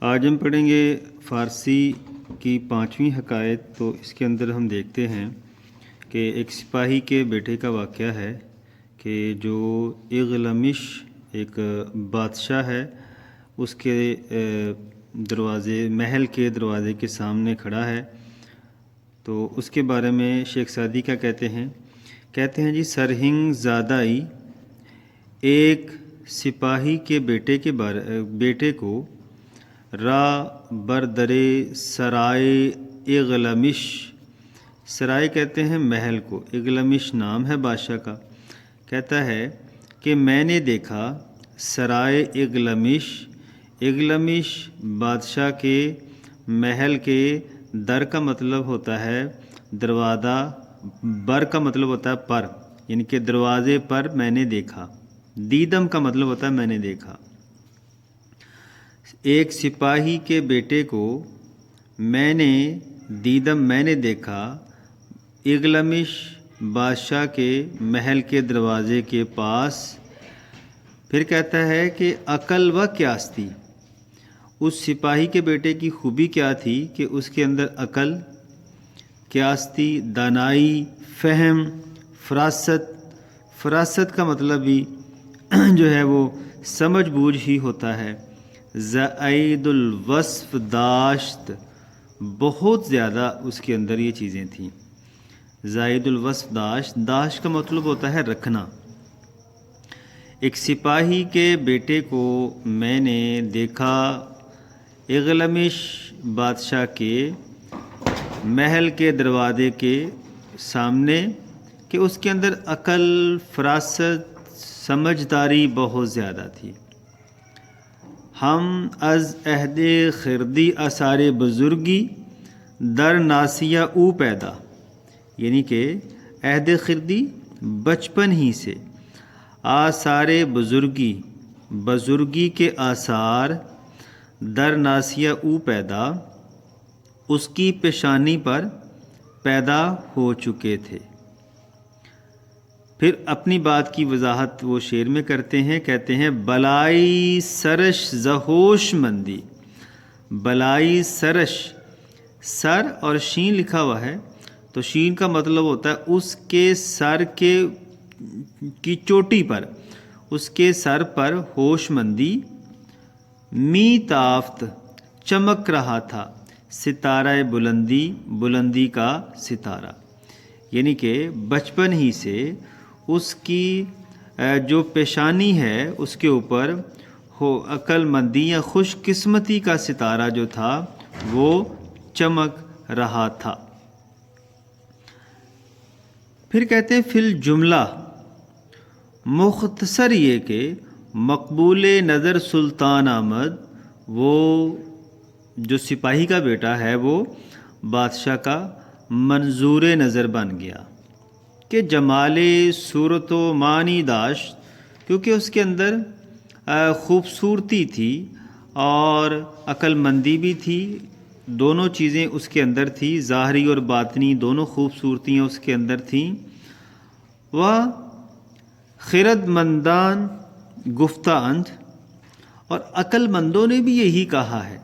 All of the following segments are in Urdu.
آج ہم پڑھیں گے فارسی کی 5ویں حکایت۔ تو اس کے اندر ہم دیکھتے ہیں کہ ایک سپاہی کے بیٹے کا واقعہ ہے کہ جو اغلمش ایک بادشاہ ہے، اس کے محل کے دروازے کے سامنے کھڑا ہے۔ تو اس کے بارے میں شیخ سعدی کیا کہتے ہیں جی، سرہنگ زادائی ایک سپاہی کے بیٹے کو را بردرے سرائے اغلمش، سرائے کہتے ہیں محل کو، اغلمش نام ہے بادشاہ کا، کہتا ہے کہ میں نے دیکھا سرائے اغلمش، اغلمش بادشاہ کے محل کے در کا مطلب ہوتا ہے دروازہ، بر کا مطلب ہوتا ہے پر، یعنی کہ دروازے پر میں نے دیکھا، دیدم کا مطلب ہوتا ہے میں نے دیکھا۔ ایک سپاہی کے بیٹے کو میں نے دیکھا اغلمش بادشاہ کے محل کے دروازے کے پاس۔ پھر کہتا ہے کہ عقل و کیاستی، اس سپاہی کے بیٹے کی خوبی کیا تھی کہ اس کے اندر عقل، کیاستی دانائی، فہم، فراست کا مطلب بھی جو ہے وہ سمجھ بوجھ ہی ہوتا ہے۔ زائد الوصف داشت، بہت زیادہ اس کے اندر یہ چیزیں تھیں۔ زائد الوصف داشت کا مطلب ہوتا ہے رکھنا۔ ایک سپاہی کے بیٹے کو میں نے دیکھا اغلمش بادشاہ کے محل کے دروازے کے سامنے کہ اس کے اندر عقل، فراست، سمجھداری بہت زیادہ تھی۔ ہم از عہد خردی آثار بزرگی در ناسیہ او پیدا، یعنی کہ عہد خردی بچپن ہی سے، آثار بزرگی کے آثار، در ناسیہ او پیدا، اس کی پیشانی پر پیدا ہو چکے تھے۔ پھر اپنی بات کی وضاحت وہ شعر میں کرتے ہیں، کہتے ہیں بلائی سرش زہوش مندی، بلائی سرش، سر اور شین لکھا ہوا ہے، تو شین کا مطلب ہوتا ہے اس کے سر کی چوٹی پر، اس کے سر پر ہوش مندی، می تافت چمک رہا تھا، ستارہ بلندی کا ستارہ، یعنی کہ بچپن ہی سے اس کی جو پیشانی ہے اس کے اوپر عقل مندی یا خوش قسمتی کا ستارہ جو تھا وہ چمک رہا تھا۔ پھر کہتے ہیں فی الجملہ، مختصر یہ کہ مقبول نظر سلطان احمد، وہ جو سپاہی کا بیٹا ہے وہ بادشاہ کا منظور نظر بن گیا کہ جمال صورت و معنی داشت، کیونکہ اس کے اندر خوبصورتی تھی اور عقل مندی بھی تھی، دونوں چیزیں اس کے اندر تھی، ظاہری اور باطنی دونوں خوبصورتیاں اس کے اندر تھیں۔ وہ خرد مندان گفتہ اند، اور عقل مندوں نے بھی یہی کہا ہے۔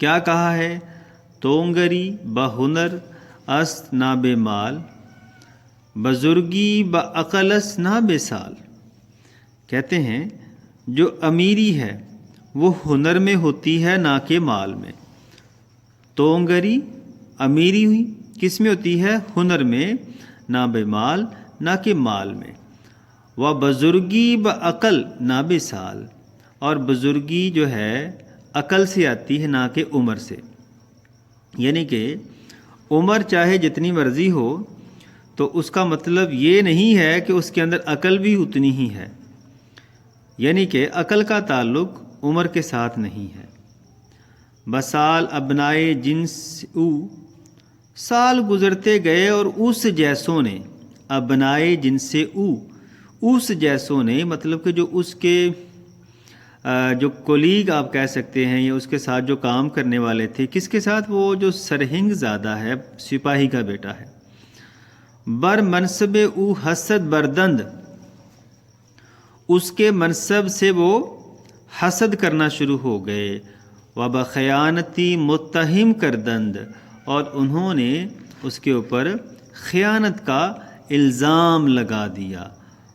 کیا کہا ہے؟ تونگری بہنر است نہ بے مال، بزرگی بعقل است نہ بے سال۔ کہتے ہیں جو امیری ہے وہ ہنر میں ہوتی ہے نہ کہ مال میں۔ تونگری امیری ہوئی کس میں ہوتی ہے؟ ہنر میں، نہ بے مال، نہ کہ مال میں۔ و بزرگی بعقل نہ بے سال، اور بزرگی جو ہے عقل سے آتی ہے نہ کہ عمر سے، یعنی کہ عمر چاہے جتنی مرضی ہو تو اس کا مطلب یہ نہیں ہے کہ اس کے اندر عقل بھی اتنی ہی ہے، یعنی کہ عقل کا تعلق عمر کے ساتھ نہیں ہے۔ بسال ابنائے جنس او، سال گزرتے گئے اور اس جیسوں نے، ابنائے جنس او، اس جیسوں نے مطلب کہ جو اس کے جو کولیگ آپ کہہ سکتے ہیں، یا اس کے ساتھ جو کام کرنے والے تھے، کس کے ساتھ؟ وہ جو سرہنگ زادہ ہے، سپاہی کا بیٹا ہے۔ بر منصب او حسد بردند، اس کے منصب سے وہ حسد کرنا شروع ہو گئے، وبخیانتی متہم کردند، اور انہوں نے اس کے اوپر خیانت کا الزام لگا دیا،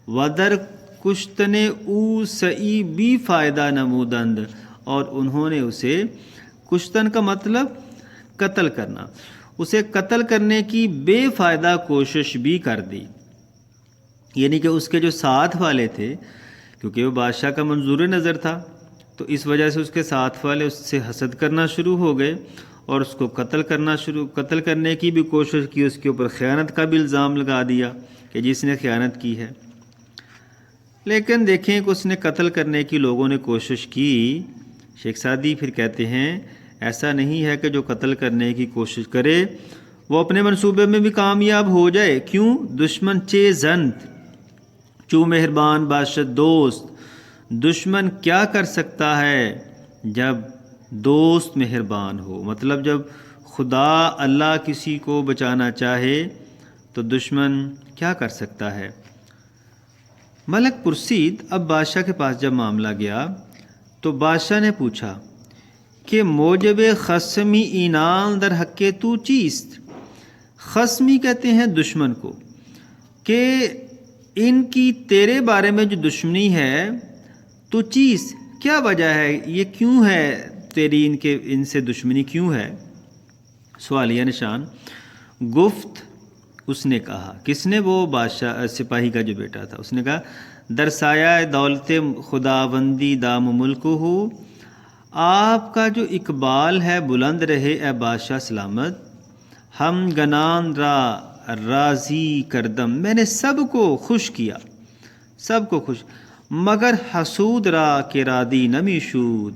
ودر کشتن او سئی بھی فائدہ نمودند، اور انہوں نے اسے، کشتن کا مطلب قتل کرنا، اسے قتل کرنے کی بے فائدہ کوشش بھی کر دی، یعنی کہ اس کے جو ساتھ والے تھے، کیونکہ وہ بادشاہ کا منظور نظر تھا، تو اس وجہ سے اس کے ساتھ والے اس سے حسد کرنا شروع ہو گئے اور اس کو قتل کرنے کی بھی کوشش کی، اس کے اوپر خیانت کا بھی الزام لگا دیا کہ جس نے خیانت کی ہے۔ لیکن دیکھیں کہ اس نے قتل کرنے کی لوگوں نے کوشش کی، شیخ سعدی پھر کہتے ہیں ایسا نہیں ہے کہ جو قتل کرنے کی کوشش کرے وہ اپنے منصوبے میں بھی کامیاب ہو جائے، کیوں؟ دشمن چے زنت چو مہربان باشد دوست، دشمن کیا کر سکتا ہے جب دوست مہربان ہو، مطلب جب خدا اللہ کسی کو بچانا چاہے تو دشمن کیا کر سکتا ہے۔ ملک پرسید، اب بادشاہ کے پاس جب معاملہ گیا تو بادشاہ نے پوچھا کہ موجب خصمی اینان در حق تو چیست، خصمی کہتے ہیں دشمن کو، کہ ان کی تیرے بارے میں جو دشمنی ہے تو چیز کیا وجہ ہے، یہ کیوں ہے تیری ان سے دشمنی کیوں ہے؟ سوالیہ نشان۔ گفت، اس نے کہا، کس نے؟ وہ بادشاہ سپاہی کا جو بیٹا تھا، اس نے کہا در سایہ دولت خداوندی دام ملک ہو، آپ کا جو اقبال ہے بلند رہے اے بادشاہ سلامت، ہم گنان را راضی کردم، میں نے سب کو خوش کیا، سب کو خوش، مگر حسود را کہ رادی نمی شود،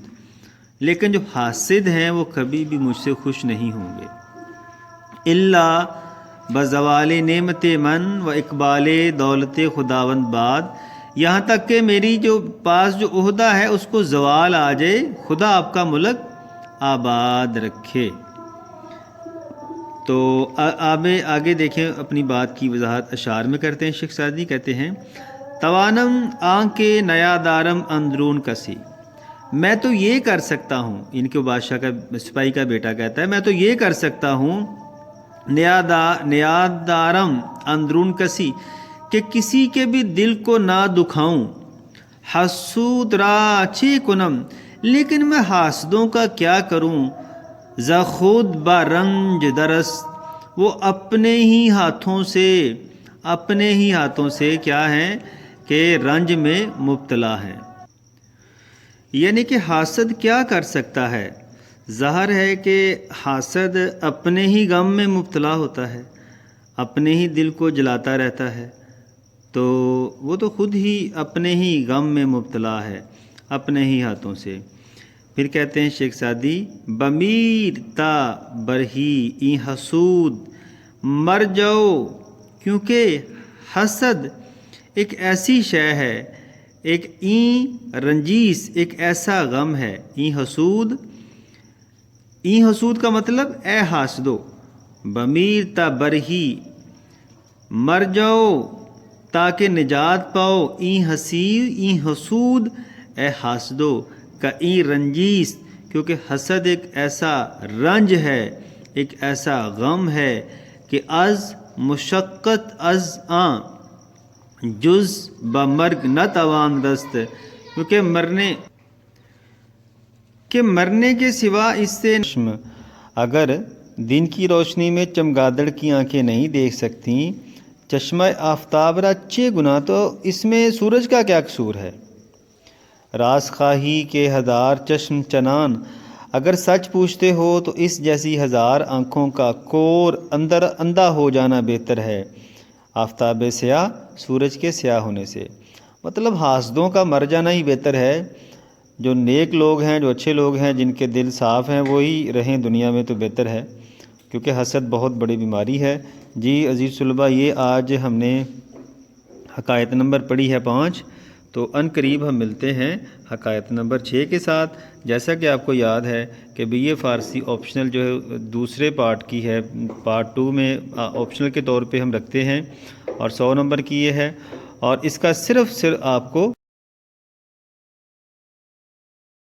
لیکن جو حاسد ہیں وہ کبھی بھی مجھ سے خوش نہیں ہوں گے، الا بزوال نعمت من و اقبال دولت خداوند بعد، یہاں تک کہ میری جو پاس جو عہدہ ہے اس کو زوال آ جائے، خدا آپ کا ملک آباد رکھے۔ تو آگے دیکھیں، اپنی بات کی وضاحت اشعار میں کرتے ہیں شیخ سعدی، کہتے ہیں توانم آنکھ نیا دارم اندرون کسی، میں تو یہ کر سکتا ہوں، ان کے بادشاہ کا سپاہی کا بیٹا کہتا ہے میں تو یہ کر سکتا ہوں، نیا دارم اندرون کسی، کہ کسی کے بھی دل کو نہ دکھاؤں، حسود را چے کنم، لیکن میں حاسدوں کا کیا کروں، ز خود با رنج درست، وہ اپنے ہی ہاتھوں سے کیا ہیں کہ رنج میں مبتلا ہیں، یعنی کہ حاسد کیا کر سکتا ہے؟ ظاہر ہے کہ حاسد اپنے ہی غم میں مبتلا ہوتا ہے، اپنے ہی دل کو جلاتا رہتا ہے، تو وہ تو خود ہی اپنے ہی غم میں مبتلا ہے، اپنے ہی ہاتھوں سے۔ پھر کہتے ہیں شیخ سعدی بمیر تا برہی ای حسود مر جاؤ، کیونکہ حسد ایک ایسی شے ہے، ایک این رنجیس، ایک ایسا غم ہے، این حسود کا مطلب اے حاسدو، بمیر تا برہی مر جاؤ تاکہ نجات پاؤ، این حسود اے حاسدو کا این رنجیس، کیونکہ حسد ایک ایسا رنج ہے، ایک ایسا غم ہے کہ از مشقت از آن جز بمرگ نہ توان دست، کیونکہ مرنے کے سوا اس سے اگر دن کی روشنی میں چمگادڑ کی آنکھیں نہیں دیکھ سکتی، چشمہ آفتاب را چے گناہ، تو اس میں سورج کا کیا قصور ہے؟ راز خواہی کے ہزار چشم چنان، اگر سچ پوچھتے ہو تو اس جیسی ہزار آنکھوں کا کور اندر اندھا ہو جانا بہتر ہے آفتاب سیاہ، سورج کے سیاہ ہونے سے، مطلب حاسدوں کا مر جانا ہی بہتر ہے، جو نیک لوگ ہیں، جو اچھے لوگ ہیں، جن کے دل صاف ہیں، وہی رہیں دنیا میں تو بہتر ہے، کیونکہ حسد بہت بڑی بیماری ہے۔ جی عزیز طلباء، یہ آج ہم نے حکایت نمبر پڑھی ہے 5، تو ان قریب ہم ملتے ہیں حکایت نمبر 6 کے ساتھ۔ جیسا کہ آپ کو یاد ہے کہ بی اے فارسی آپشنل جو ہے دوسرے پارٹ کی ہے، پارٹ 2 میں آپشنل کے طور پہ ہم رکھتے ہیں، اور 100 نمبر کی یہ ہے، اور اس کا صرف آپ کو